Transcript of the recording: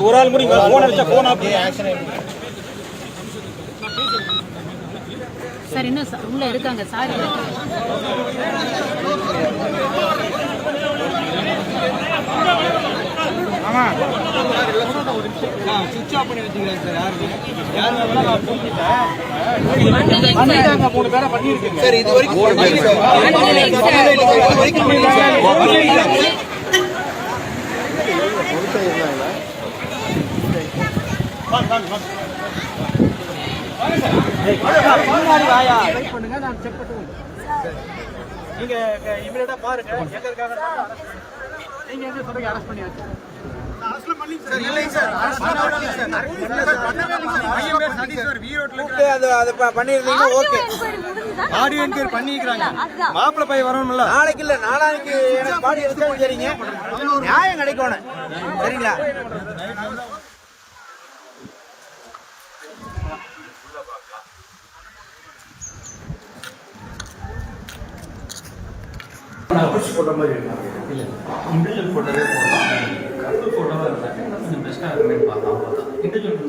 ஒரு ஆள் முடி போன் அடிச்சா போன் ஆஃப் சார். இன்னும் உள்ள இருக்காங்க சார். ஆமா சுவிட்ச் ஆஃப் பண்ணி வச்சுக்கிறேன் சார். யாருமே நான் பண்ணிட்டாங்க. 3 பேரை பண்ணியிருக்கேன் சார். இது வரைக்கும் பண்ணுங்க. நான் செக் பண்ணுவோம். நீங்க இமிடியேட்டா பாருங்க. எங்களுக்காக நீங்க எங்க சொல்றீங்க அரெஸ்ட் பண்ணியாச்சு. அரெஸ்ட் பண்ணி சார். இல்லைங்க சார். அரெஸ்ட் பண்ணவே இல்லை சார். அது பண்ணிருந்தீங்க. ஓகே. ஆடியோ என்கொயரி பண்ணிக்கிறாங்க. மாப்பிள்ளை பையன் வரணும்ல. நாளைக்கு இல்ல நாளைக்கு எனக்கு பாடி எடுத்து சரிங்க. நியாயம் கிடைக்கணும். சரிங்களா? போட்ட மாதிரி இல்லை இண்டிவிஜுவல் போட்டோவே போடலாம். கருப்பு போட்டோவாக இருந்தாங்க கொஞ்சம் பெஸ்ட்டாக இருக்குன்னு பார்த்தோம். அவ்வளோதான். இண்டிவிஜுவல்